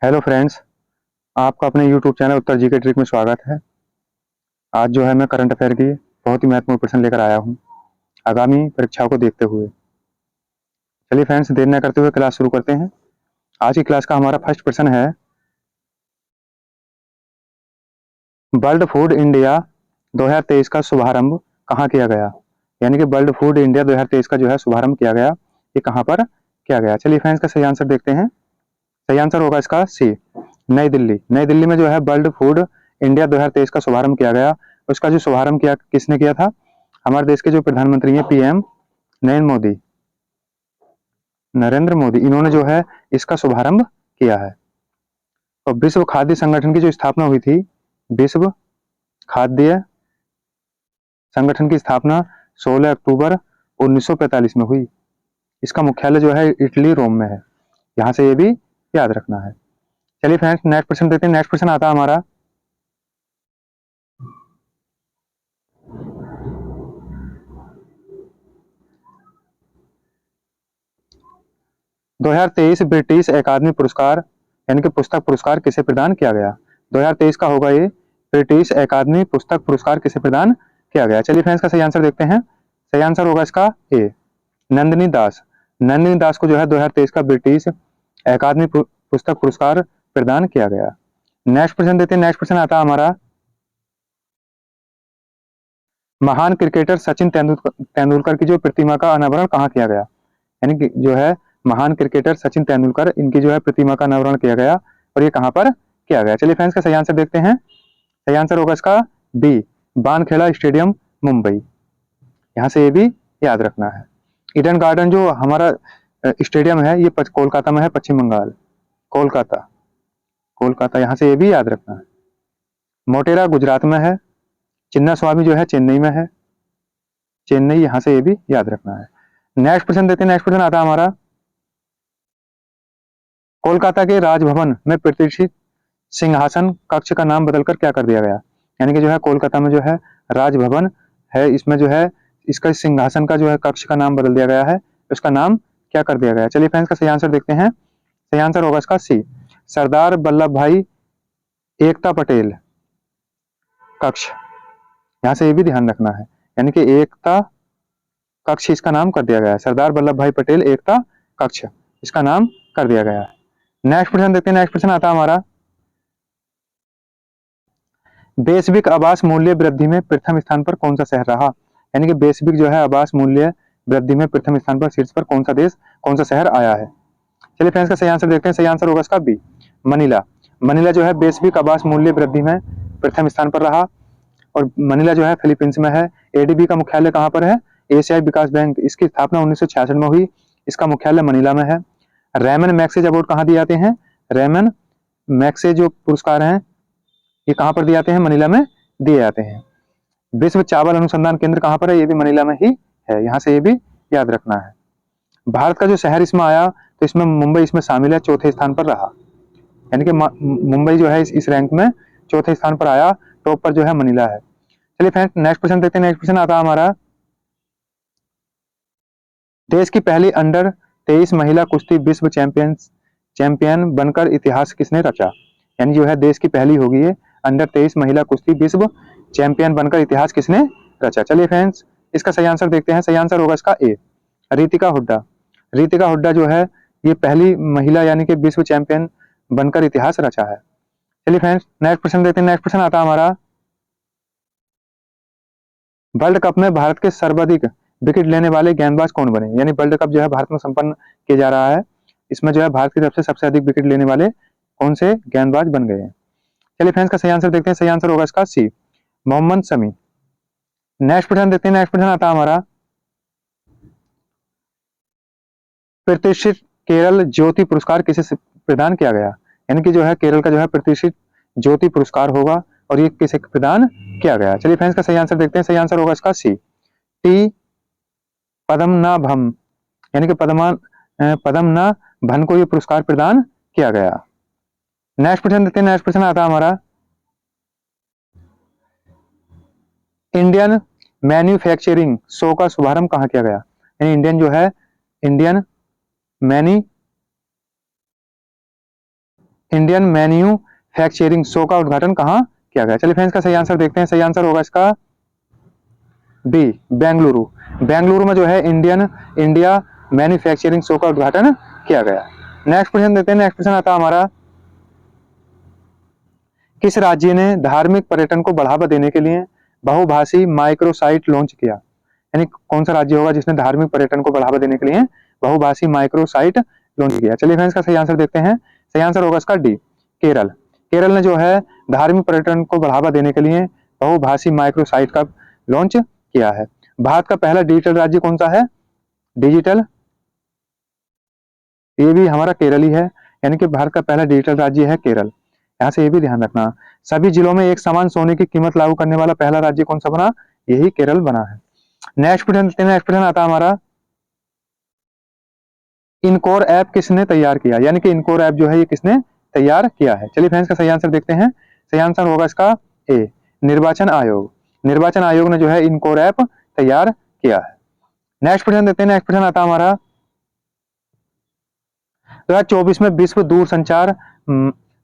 Hello friends, आपका अपने YouTube channel उत्तर जी के ट्रिक में स्वागत है। आज जो है मैं करंट अफेयर की बहुत ही महत्वपूर्ण प्रश्न लेकर आया हूँ आगामी परीक्षाओं को देखते हुए। चलिए फ्रेंड्स, देर न करते हुए क्लास शुरू करते हैं। आज की क्लास का हमारा फर्स्ट प्रश्न है, वर्ल्ड फूड इंडिया 2023 का शुभारंभ कहाँ किया गया? यानी कि वर्ल्ड फूड इंडिया 2023 का जो है शुभारंभ किया गया, ये कहाँ पर किया गया? चलिए फ्रेंड्स, का सही आंसर देखते हैं। सही आंसर होगा इसका सी, नई दिल्ली। नई दिल्ली में जो है वर्ल्ड फूड इंडिया 2023 का शुभारंभ किया गया। उसका जो शुभारंभ किया किसने किया था? हमारे देश के जो प्रधानमंत्री हैं, पीएम नरेंद्र मोदी, इन्होंने जो है इसका शुभारंभ किया है। और विश्व खाद्य संगठन की जो स्थापना हुई थी, विश्व खाद्य संगठन की स्थापना 16 अक्टूबर 1945 में हुई। इसका मुख्यालय जो है इटली, रोम में है। यहाँ से ये भी याद रखना है। चलिए फ्रेंड्स, नेक्स्ट प्रश्न देते हैं। नेक्स्ट प्रश्न आता है हमारा, 2023 ब्रिटिश अकादमी पुरस्कार यानी कि पुस्तक पुरस्कार किसे प्रदान किया गया? 2023 का होगा ये ब्रिटिश अकादमी पुस्तक पुरस्कार किसे प्रदान किया गया? चलिए फ्रेंड्स, का सही आंसर देखते हैं। सही आंसर होगा इसका ए, नंदिनी दास। नंदिनी दास को जो है 2023 का ब्रिटिश अकादमी पुस्तक पुरस्कार प्रदान किया गया। नेक्स्ट प्रश्न देते हैं। नेक्स्ट प्रश्न आता है हमारा, महान क्रिकेटर सचिन तेंदुलकर की जो प्रतिमा का अनावरण कहाँ किया गया? यानी कि जो है महान क्रिकेटर सचिन तेंदुलकर, इनकी जो है प्रतिमा का अनावरण किया गया और ये कहाँ पर किया गया? चलिए फ्रेंड्स, का सही आंसर देखते हैं। सही आंसर होगा इसका बी, वानखेड़ा स्टेडियम, मुंबई। यहाँ से ये भी याद रखना है। ईडन गार्डन जो हमारा स्टेडियम है, ये कोलकाता में है, पश्चिम बंगाल। कोलकाता, कोलकाता, यहाँ से ये भी याद रखना है। मोटेरा गुजरात में है। चिन्ना स्वामी जो है चेन्नई में है, चेन्नई, यहाँ से ये भी याद रखना है। नेक्स्ट प्रश्न देते हैं। नेक्स्ट प्रश्न आता है हमारा, कोलकाता के राजभवन में प्रतिष्ठित सिंहासन कक्ष का नाम बदलकर क्या कर दिया गया? यानी कि जो है कोलकाता में जो है राजभवन है, इसमें जो है इसका सिंहासन का जो है कक्ष का नाम बदल दिया गया है। उसका नाम क्या कर दिया गया? चलिए फ्रेंड्स, का सही आंसर देखते हैं। सही आंसर होगा इसका सी, सरदार वल्लभ भाई एकता पटेल कक्ष। यहाँ से ये भी ध्यान रखना है, यानी कि एकता कक्ष इसका नाम कर दिया गया है। सरदार वल्लभ भाई पटेल एकता कक्ष इसका नाम कर दिया गया है। नेक्स्ट प्रश्न देखते हैं। नेक्स्ट प्रश्न आता है हमारा, वैश्विक आवास मूल्य वृद्धि में प्रथम स्थान पर कौन सा शहर रहा? यानी कि वैश्विक जो है आवास मूल्य वृद्धि में प्रथम स्थान पर, शीर्ष पर कौन सा देश, कौन सा शहर आया है? चलिए फ्रेंड्स, का सही आंसर देखते हैं। सही आंसर होगा इसका बी, मनीला। मनीला जो है वैश्विक आवास मूल्य वृद्धि में प्रथम स्थान पर रहा और मनीला जो है फिलीपींस में है। एडीबी का मुख्यालय कहाँ पर है? एशियाई विकास बैंक। इसकी स्थापना 1966 में हुई। इसका मुख्यालय मनीला में है। रेमन मैग्सेज अवार्ड कहाँ दिए जाते हैं? रेमन मैग्सेज जो पुरस्कार हैं, ये कहाँ पर दिए जाते हैं? मनीला में दिए जाते हैं। विश्व चावल अनुसंधान केंद्र कहाँ पर है? ये भी मनीला में ही है। यहाँ से ये भी याद रखना है। भारत का जो शहर इसमें आया, तो इसमें मुंबई इसमें शामिल है, चौथे स्थान पर रहा। यानी कि मुंबई जो है इस रैंक में चौथे स्थान पर आया, टॉप पर जो है मनीला है। चलिए फ्रेंड्स, नेक्स्ट क्वेश्चन देखते हैं। नेक्स्ट क्वेश्चन आता है हमारा, देश की पहली अंडर 23 महिला कुश्ती विश्व चैंपियन बनकर इतिहास किसने रचा? यानी जो है देश की पहली होगी ये अंडर 23 महिला कुश्ती विश्व चैंपियन बनकर इतिहास किसने रचा? चलिए फ्रेंड्स, इसका सही आंसर देखते हैं। सही आंसर होगा इसका ए, रितिका हुड्डा। रितिका हुड्डा जो है ये पहली महिला यानी कि विश्व चैंपियन बनकर इतिहास रचा है। चलिए फ्रेंड्स, नेक्स्ट प्रश्न देखते हैं। नेक्स्ट प्रश्न आता है हमारा, वर्ल्ड कप में भारत के सर्वाधिक विकेट लेने वाले गेंदबाज कौन बने? यानी वर्ल्ड कप जो है भारत में संपन्न किया जा रहा है, इसमें जो है भारत की तरफ से सबसे अधिक विकेट लेने वाले कौन से गेंदबाज बन गए हैं? चलिए फ्रेंड्स, का सही आंसर देखते हैं। सही आंसर होगा इसका सी, मोहम्मद शमी। नेक्स्ट प्रश्न देखते हैं। नेक्स्ट प्रश्न आता है हमारा, प्रतिष्ठित केरल ज्योति पुरस्कार किसे प्रदान किया गया? यानी कि जो है केरल का जो है प्रतिष्ठित ज्योति पुरस्कार होगा और ये किसे प्रदान किया गया? चलिए फ्रेंड्स, का सही आंसर देखते हैं। सही आंसर होगा इसका सी, टी पद्मनाभम। यानी कि पद्मनाभन को ये पुरस्कार प्रदान किया गया। नेक्स्ट प्रश्न देखते हैं। नेक्स्ट प्रश्न आता है हमारा, इंडियन मैन्युफैक्चरिंग शो का शुभारंभ कहाँ किया गया? यानी इंडियन जो है इंडियन इंडियन मैन्युफैक्चरिंग शो का उद्घाटन कहाँ किया गया? चलिए फ्रेंड्स का सही आंसर देखते हैं। सही आंसर होगा इसका बी, बेंगलुरु। बेंगलुरु में जो है इंडिया मैन्युफैक्चरिंग शो का उद्घाटन किया गया। नेक्स्ट क्वेश्चन देते हैं। नेक्स्ट क्वेश्चन आता हमारा, किस राज्य ने धार्मिक पर्यटन को बढ़ावा देने के लिए बहुभाषी माइक्रोसाइट लॉन्च किया? यानी कौन सा राज्य होगा जिसने धार्मिक पर्यटन को बढ़ावा देने के लिए बहुभाषी माइक्रोसाइट लॉन्च किया? चलिए फ्रेंड्स का सही आंसर देखते हैं। सही आंसर होगा इसका डी, केरल। केरल ने जो है धार्मिक पर्यटन को बढ़ावा देने के लिए बहुभाषी माइक्रोसाइट का लॉन्च किया है। भारत का पहला डिजिटल राज्य कौन सा है? डिजिटल, ये भी हमारा केरल ही है, यानी कि भारत का पहला डिजिटल राज्य है केरल। यहाँ से ये भी ध्यान रखना, सभी जिलों में एक समान सोने की कीमत लागू करने वाला पहला राज्य कौन सा बना? यही केरल बना है। नेक्स्ट क्वेश्चन आता हमारा, इनकोर ऐप किसने तैयार किया? यानी कि इनकोर ऐप जो है ये किसने तैयार किया है? चलिए फ्रेंड्स का सही आंसर देखते हैं। सही आंसर होगा इसका ए, निर्वाचन आयोग। निर्वाचन आयोग ने जो है इनकोर ऐप तैयार किया है। नेक्स्ट क्वेश्चन देते हैं। नेक्स्ट क्वेश्चन आता हमारा, 2024 में विश्व दूरसंचार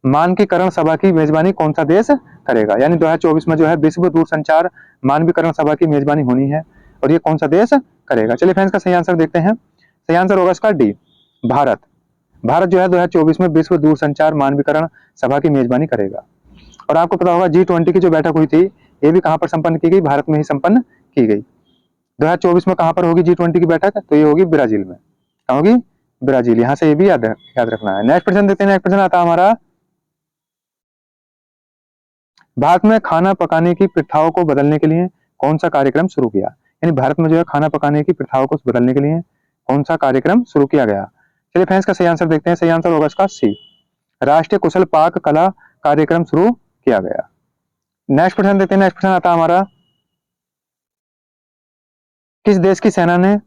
मानकीकरण सभा की मेजबानी कौन सा देश करेगा? यानी 2024 में जो है विश्व दूरसंचार मानकीकरण सभा की मेजबानी होनी है, और ये कौन सा देश करेगा? चलिए फ्रेंड्स का सही आंसर देखते हैं। सही आंसर होगा इसका डी, भारत। भारत जो है 2024 में विश्व दूरसंचार मानकीकरण सभा की मेजबानी करेगा। और आपको पता होगा G20 की जो बैठक हुई थी, ये भी कहां पर संपन्न की गई? भारत में ही संपन्न की गई। 2024 में कहां पर होगी G20 की बैठक? तो ये होगी ब्राजील में। कहां होगी? ब्राजील। यहां से ये भी याद रखना है। नेक्स्ट क्वेश्चन देते हैं। नेक्स्ट क्वेश्चन आता हमारा, भारत में खाना पकाने की प्रथाओं को बदलने के लिए कौन सा कार्यक्रम शुरू किया? यानी भारत में जो है खाना पकाने की प्रथाओं को बदलने के लिए कौन सा कार्यक्रम शुरू किया गया? चलिए फ्रेंड्स का सही आंसर देखते हैं। सही आंसर होगा इसका सी, राष्ट्रीय कुशल पाक कला कार्यक्रम शुरू किया गया। नेक्स्ट क्वेश्चन देते हैं। नेक्स्ट क्वेश्चन आता हमारा, किस देश की सेना ने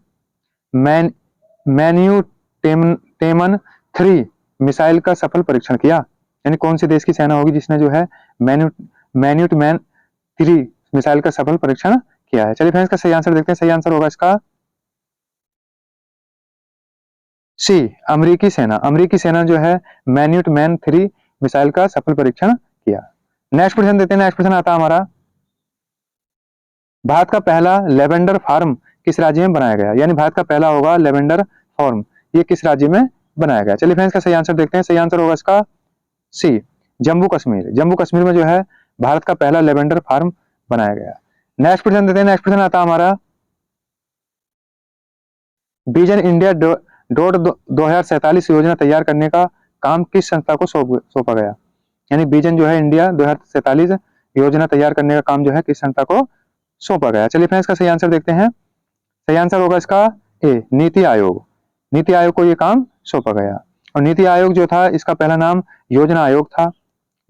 मैन्यूटेमन 3 मिसाइल का सफल परीक्षण किया? यानी कौन सी देश की सेना होगी जिसने जो है मैन्यूटमैन 3 मिसाइल का सफल परीक्षण किया है? चलिए फ्रेंड्स का सही आंसर देखते हैं। सही आंसर होगा इसका सी, अमेरिकी सेना। अमेरिकी सेना जो है मैन्यूटमैन 3 मिसाइल का सफल परीक्षण किया। नेक्स्ट क्वेश्चन देते हैं। नेक्स्ट क्वेश्चन आता हमारा, भारत का पहला लेवेंडर फार्म किस राज्य में बनाया गया? यानी भारत का पहला होगा लेवेंडर फार्म, ये किस राज्य में बनाया गया? चलिए फ्रेंड्स का सही आंसर देखते हैं। सही आंसर होगा इसका सी, जम्मू कश्मीर। जम्मू कश्मीर में जो है भारत का पहला लेवेंडर फार्म बनाया गया। नेक्स्ट क्वेश्चन देते हैं। नेक्स्ट क्वेश्चन आता हमारा, विजन इंडिया 2047 योजना तैयार करने का काम किस संस्था को सौंपा गया? यानी विजन जो है इंडिया 2047 योजना तैयार करने का काम जो है किस संस्था को सौंपा गया? चलिए फ्रेंड्स का सही आंसर देखते हैं। सही आंसर होगा इसका ए, नीति आयोग। नीति आयोग को यह काम सौंपा गया। और नीति आयोग जो था इसका पहला नाम योजना आयोग था।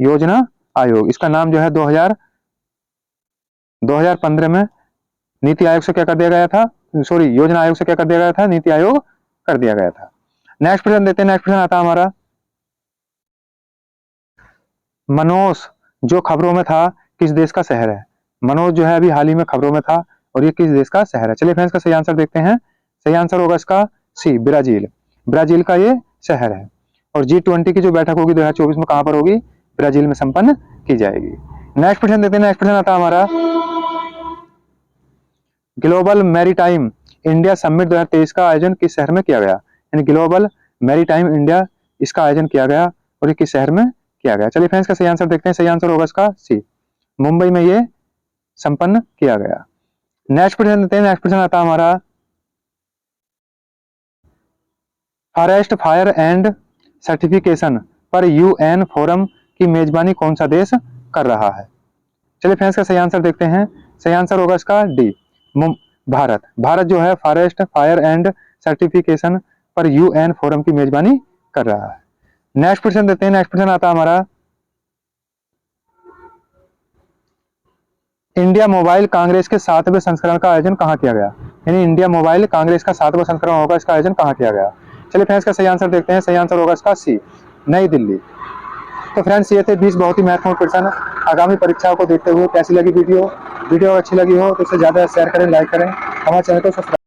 योजना आयोग, इसका नाम जो है 2015 में नीति आयोग से क्या कर दिया गया था? सॉरी, योजना आयोग से क्या कर दिया गया था? नीति आयोग कर दिया गया था। नेक्स्ट क्वेश्चन देते हैं। नेक्स्ट क्वेश्चन आता हमारा, मनोस जो खबरों में था किस देश का शहर है? मनोस जो है अभी हाल ही में खबरों में था, और ये किस देश का शहर है? चलिए फ्रेंड्स का सही आंसर देखते हैं। सही आंसर होगा इसका सी, ब्राजील। ब्राजील का ये शहर है। और G20 की जो बैठक होगी 2024 में कहां पर होगी? ब्राजील में संपन्न की जाएगी। नेक्स्ट क्वेश्चन देते हैं। नेक्स्ट क्वेश्चन आता हमारा, ग्लोबल मैरीटाइम इंडिया समिट 2023 का आयोजन किस शहर में किया गया? यानी ग्लोबल मैरीटाइम इंडिया, इसका आयोजन किया गया, और ये किस शहर में किया गया? चलिए फ्रेंड्स का सही आंसर देखते हैं। सही आंसर होगा इसका सी, मुंबई में ये संपन्न किया गया। नेक्स्ट क्वेश्चन देते हैं। नेक्स्ट क्वेश्चन आता हमारा, फॉरेस्ट फायर एंड सर्टिफिकेशन पर UN फोरम की मेजबानी कौन सा देश कर रहा है? चलिए फ्रेंड्स का सही आंसर देखते हैं। सही आंसर होगा इसका डी, भारत। भारत जो है फॉरेस्ट फायर एंड सर्टिफिकेशन पर UN फोरम की मेजबानी कर रहा है। नेक्स्ट क्वेश्चन देते हैं। नेक्स्ट क्वेश्चन आता हमारा, इंडिया मोबाइल कांग्रेस के 7वें संस्करण का आयोजन कहां किया गया? यानी इंडिया मोबाइल कांग्रेस का 7वां संस्करण होगा, इसका आयोजन कहां किया गया? चलिए फ्रेंड्स का सही आंसर देखते हैं। सही आंसर होगा इसका सी, नई दिल्ली। तो फ्रेंड्स ये थे 20 बहुत ही महत्वपूर्ण प्रश्न आगामी परीक्षाओं को देखते हुए। कैसी लगी वीडियो? वीडियो अच्छी लगी हो तो इसे ज्यादा शेयर करें, लाइक करें, हमारे चैनल को सब्सक्राइब